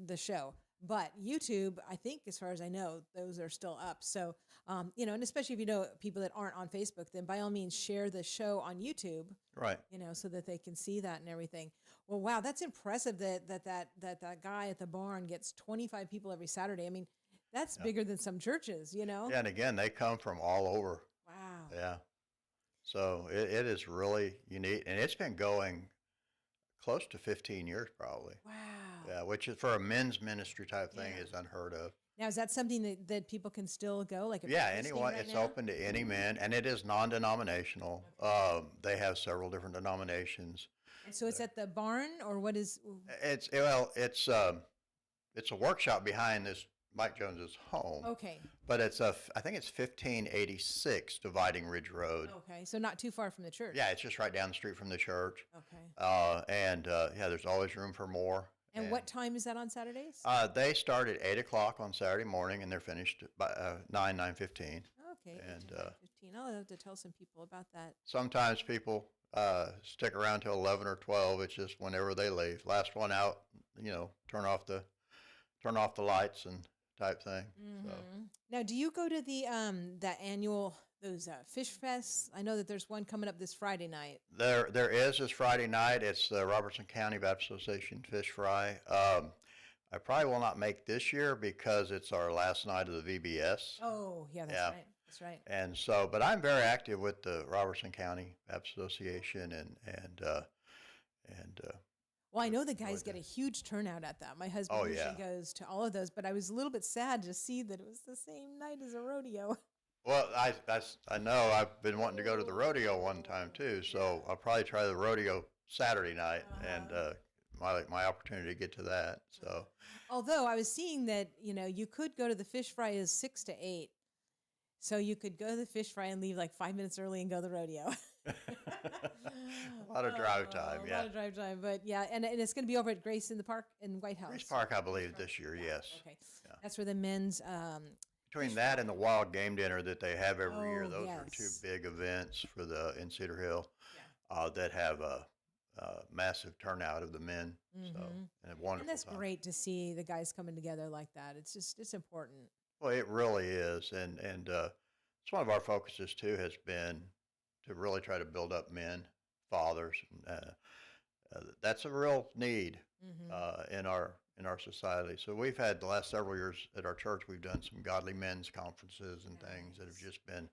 the show. But YouTube, I think, as far as I know, those are still up. So, and especially if you know people that aren't on Facebook, then by all means share the show on YouTube, Right. so that they can see that and everything. Well, wow, that's impressive that guy at the barn gets 25 people every Saturday. I mean, that's bigger than some churches, Yeah, and again, they come from all over. Wow. Yeah. So it is really unique, and it's been going close to 15 years probably. Wow. Yeah, which is for a men's ministry type thing Yeah. is unheard of. Now, is that something that people can still go? Like, if Yeah, they're listening anyone. right It's now? open to any man, and it is non-denominational. They have several different denominations. And so it's at the barn, or what is? It's a workshop behind this Mike Jones's home, Okay. but I think it's 1586 Dividing Ridge Road. Okay. So not too far from the church. Yeah, it's just right down the street from the church. Okay. Yeah, there's always room for more. And what time is that on Saturdays? They start at 8 o'clock on Saturday morning, and they're finished by 9:15. Okay. and, 15. I'll have to tell some people about that. Sometimes people stick around till 11 or 12. It's just whenever they leave. Last one out, turn off the lights and type thing. So Now, do you go to the that annual those fish fests? I know that there's one coming up this Friday night. there is this Friday night. It's the Robertson County Baptist Association Fish Fry. I probably will not make this year because it's our last night of the VBS. Oh, yeah, that's Yeah. right. That's right. And so, but I'm very active with the Robertson County Baptist Association and Well, I know the guys Really get a huge turnout at that. My husband Oh, usually yeah. goes to all of those, but I was a little bit sad to see that it was the same night as a rodeo. well, I know I've been wanting to go to the rodeo one time too, so I'll probably try the rodeo Saturday night and my opportunity to get to that. So Although I was seeing that, you could go to the fish fry is 6 to 8. So you could go to the fish fry and leave like 5 minutes early and go to the rodeo. a lot of drive time, A yeah. lot of drive time, but yeah, and it's going to be over at Grace in the Park in White House. Grace Park, I believe, this year, yes. Okay, Yeah. that's where the men's. Between that and the wild game dinner that they have every year, Oh, those are two yes. big events in Cedar Hill that have a massive turnout of the men. So, and a wonderful And that's time. great to see the guys coming together like that. It's important. Well, it really is, and it's one of our focuses too has been to really try to build up men, fathers. That's a real need in our society. So we've had the last several years at our church, we've done some godly men's conferences and things that have just been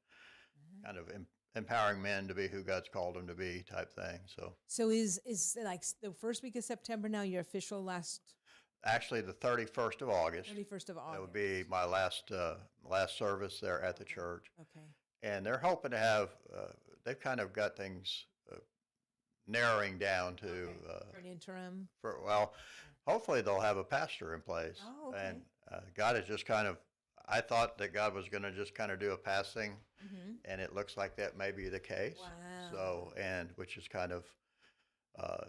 kind of empowering men to be who God's called them to be, type thing. So is like the first week of September now your official last actually, the 31st of August. 31st of August? That would be my last service there at the church. Okay. And they're hoping to have, they've kind of got things narrowing down to, For an interim. hopefully they'll have a pastor in place. Oh, okay. And God is just kind of, I thought that God was going to just kind of do a passing, and it looks like that may be the case. Wow. So, which is kind of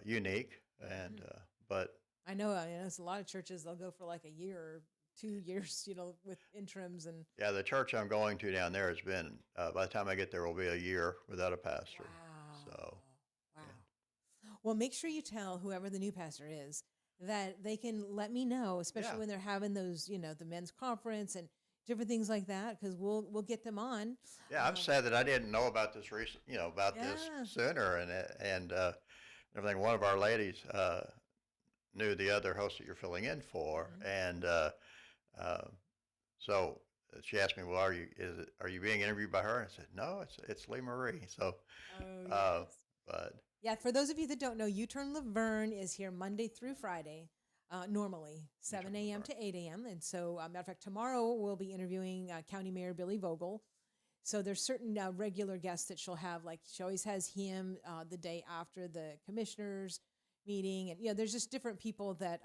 unique. And, but I know, there's a lot of churches, they'll go for like a year or 2 years, with interims and Yeah, the church I'm going to down there has been, by the time I get there, will be a year without a pastor. So, wow. Well, make sure you tell whoever the new pastor is that they can let me know, especially Yeah. when they're having those, the men's conference and different things like that, because we'll get them on. yeah, I'm sad that I didn't know about this about this Yeah. sooner and everything. One of our ladies knew the other host that you're filling in for, and uh, so she asked me, "Well, are you being interviewed by her?" And I said, "No, it's Lee Marie." So, Oh, uh, yes. but Yeah, for those of you that don't know, U-Turn Laverne is here Monday through Friday, normally 7 a.m. to 8 a.m. And so, matter of fact, tomorrow we'll be interviewing County Mayor Billy Vogel. So there's certain regular guests that she'll have, like she always has him the day after the commissioners meeting, and there's just different people that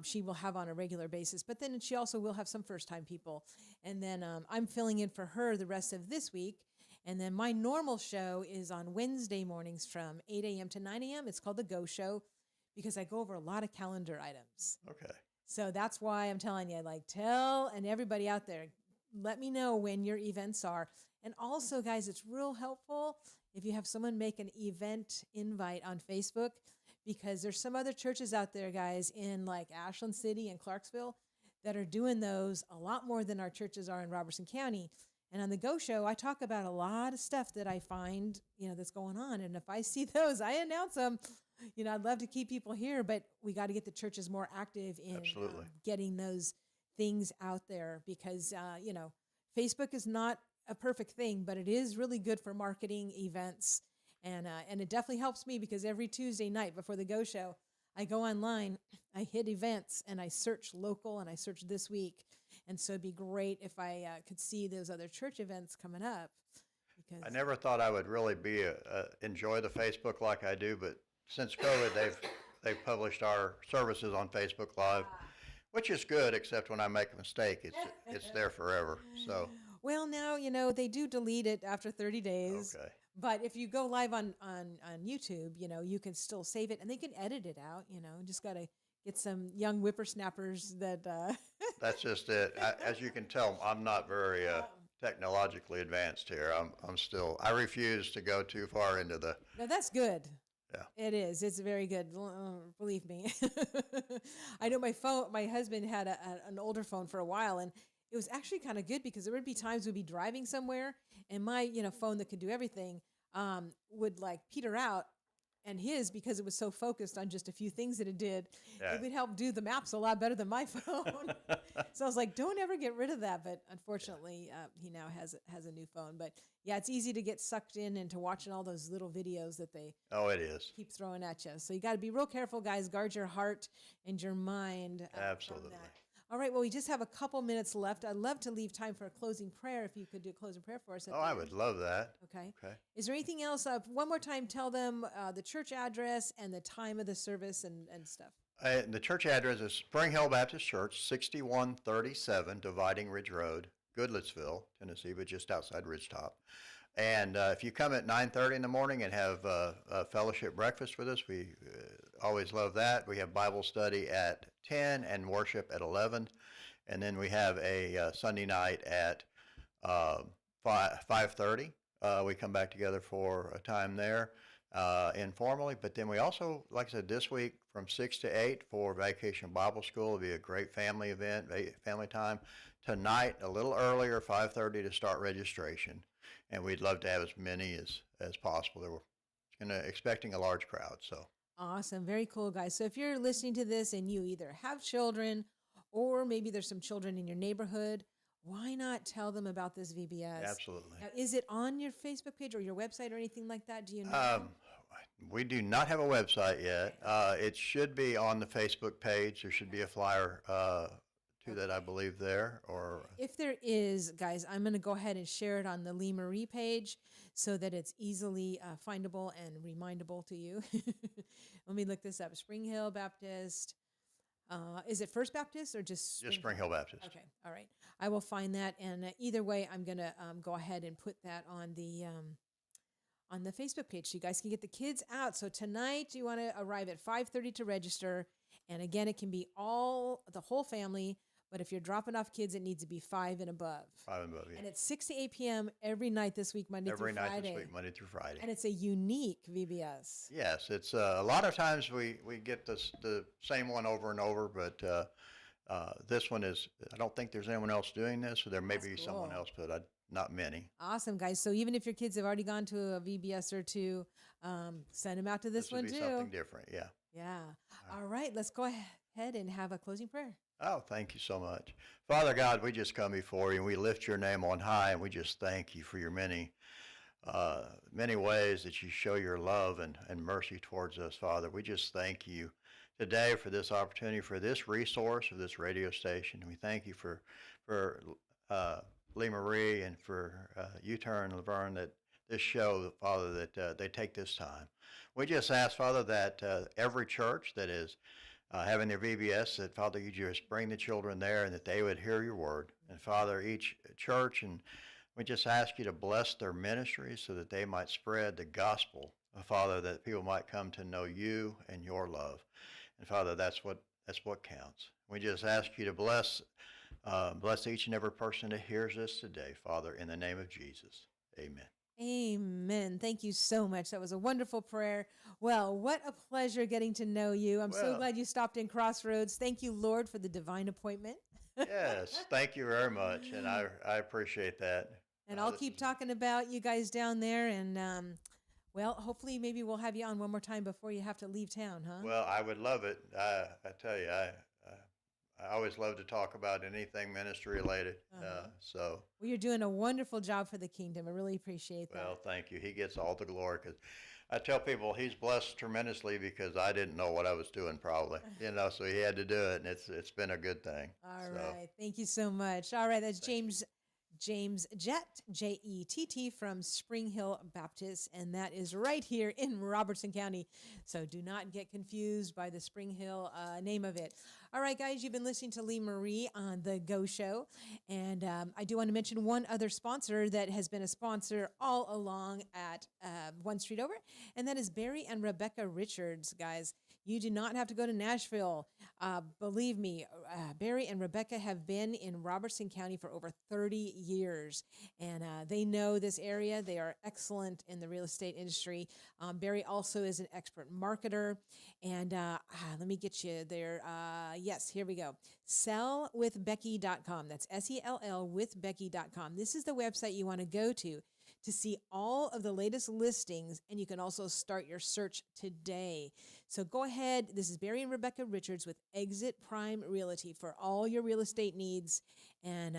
she will have on a regular basis. But then she also will have some first-time people, and then I'm filling in for her the rest of this week. And then my normal show is on Wednesday mornings from 8 a.m. to 9 a.m. It's called The Go Show because I go over a lot of calendar items. okay. So that's why I'm telling you, tell and everybody out there, let me know when your events are. And also, guys, it's real helpful if you have someone make an event invite on Facebook because there's some other churches out there, guys, in like Ashland City and Clarksville that are doing those a lot more than our churches are in Robertson County. And on the Go Show, I talk about a lot of stuff that I find, that's going on. And if I see those, I announce them. I'd love to keep people here, but we got to get the churches more active in Absolutely. getting those things out there because, Facebook is not a perfect thing, but it is really good for marketing events. And it definitely helps me because every Tuesday night before the Go Show, I go online, I hit events, and I search local, and I search this week. And so it'd be great if I could see those other church events coming up. Because I never thought I would really enjoy the Facebook like I do, but since COVID, they've published our services on Facebook Live, which is good, except when I make a mistake, it's there forever. So, well, now, they do delete it after 30 days. okay. But if you go live on YouTube, you can still save it and they can edit it out, just got to get some young whippersnappers that. That's just it. As you can tell, I'm not very technologically advanced here. I refuse to go too far into the. No, that's good. Yeah. It is. It's very good. Believe me. I know my husband had an older phone for a while, and it was actually kind of good because there would be times we'd be driving somewhere, and my phone that could do everything would peter out, and his, because it was so focused on just a few things that it did, Yeah. it would help do the maps a lot better than my phone. So I was like, don't ever get rid of that. But unfortunately, he now has a new phone. But yeah, it's easy to get sucked in into watching all those little videos that they Oh, it is. keep throwing at you. So you got to be real careful, guys. Guard your heart and your mind. From Absolutely. that. All right. Well, we just have a couple minutes left. I'd love to leave time for a closing prayer. If you could do a closing prayer for us. At Oh, the I end. would love that. Okay. Okay. Is there anything else? One more time, tell them the church address and the time of the service and stuff. The church address is Spring Hill Baptist Church, 6137 Dividing Ridge Road, Goodlettsville, Tennessee, but just outside Ridgetop. And if you come at 9:30 in the morning and have a fellowship breakfast with us, we always love that. We have Bible study at 10 and worship at 11. And then we have a Sunday night at 5:30. We come back together for a time there informally. But then we also, like I said, this week from 6 to 8 for Vacation Bible School. It'll be a great family event, family time. Tonight, a little earlier, 5:30 to start registration. And we'd love to have as many as possible. We're expecting a large crowd. So Awesome. Very cool, guys. So if you're listening to this and you either have children or maybe there's some children in your neighborhood, why not tell them about this VBS? absolutely. Now, is it on your Facebook page or your website or anything like that? Do you know? We do not have a website yet. It should be on the Facebook page. There should be a flyer to that, I believe, there. Or If there is, guys, I'm going to go ahead and share it on the Lee Marie page so that it's easily findable and remindable to you. Let me look this up. Spring Hill Baptist. Is it First Baptist or just Spring Hill Baptist. Okay, all right. I will find that, and either way, I'm gonna go ahead and put that on the Facebook page so you guys can get the kids out. So tonight, you want to arrive at 5:30 to register, and again, it can be the whole family. But if you're dropping off kids, it needs to be 5 and above. 5 and above, yeah. And it's 6 to 8 p.m. every night this week, Monday Every through night Friday. this week, Monday through Friday. And it's a unique VBS. Yes, it's a lot of times we get the same one over and over, but this one is, I don't think there's anyone else doing this, or there may That's be someone cool. else, but not many. Awesome, guys. So even if your kids have already gone to a VBS or two, send them out to this one would be too. something different, yeah. Yeah. All right. Let's go ahead and have a closing prayer. Oh, thank you so much. Father God, we just come before you and we lift your name on high, and we just thank you for your many ways that you show your love and mercy towards us, Father. We just thank you today for this opportunity, for this resource of this radio station. We thank you for Lee Marie and for U-Turn Laverne, that this show, Father, that they take this time. We just ask, Father, that every church that is having their VBS, that, Father, you just bring the children there and that they would hear your word. And, Father, each church, and we just ask you to bless their ministry so that they might spread the gospel, Father, that people might come to know you and your love. And, Father, that's what counts. We just ask you to bless each and every person that hears this today, Father, in the name of Jesus. Amen. Amen. Thank you so much. That was a wonderful prayer. Well, what a pleasure getting to know you. I'm so glad you stopped in Crossroads. Thank you, Lord, for the divine appointment. Yes, thank you very much, and I appreciate that. And I'll keep talking about you guys down there, and well, hopefully maybe we'll have you on one more time before you have to leave town, huh? Well, I would love it. I tell you, I always love to talk about anything ministry related. So. Well, you're doing a wonderful job for the kingdom. I really appreciate that. Well, thank you. He gets all the glory, because I tell people he's blessed tremendously because I didn't know what I was doing probably, so he had to do it, and it's been a good thing. All right. Thank you so much. All right. That's James Jett, Jett, from Spring Hill Baptist, and that is right here in Robertson County. So do not get confused by the Spring Hill name of it. All right, guys, you've been listening to Lee Marie on The Go Show, and I do want to mention one other sponsor that has been a sponsor all along at One Street Over, and that is Barry and Rebecca Richards, guys. You do not have to go to Nashville. Believe me, Barry and Rebecca have been in Robertson County for over 30 years, and they know this area. They are excellent in the real estate industry. Barry also is an expert marketer, and let me get you there. Yes, here we go. Sellwithbecky.com. That's SELL with Becky.com. This is the website you want to go to see all of the latest listings, and you can also start your search today. So go ahead. This is Barry and Rebecca Richards with Exit Prime Realty for all your real estate needs. And,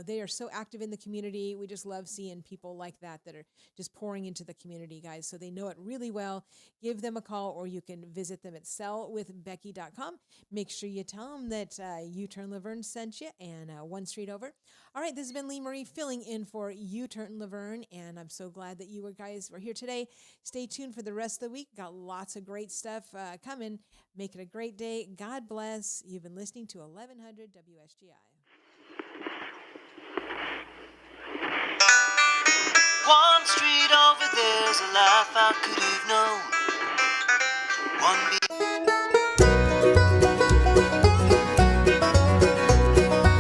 they are so active in the community. We just love seeing people like that are just pouring into the community, guys. So they know it really well. Give them a call, or you can visit them at sellwithbecky.com. Make sure you tell them that U-Turn Laverne sent you, and One Street Over. All right, this has been Lee Marie filling in for U-Turn Laverne, and I'm so glad that you guys were here today. Stay tuned for the rest of the week. Got lots of great stuff coming. Make it a great day. God bless. You've been listening to 1100 WSGI. One street over, there's a life I could have known.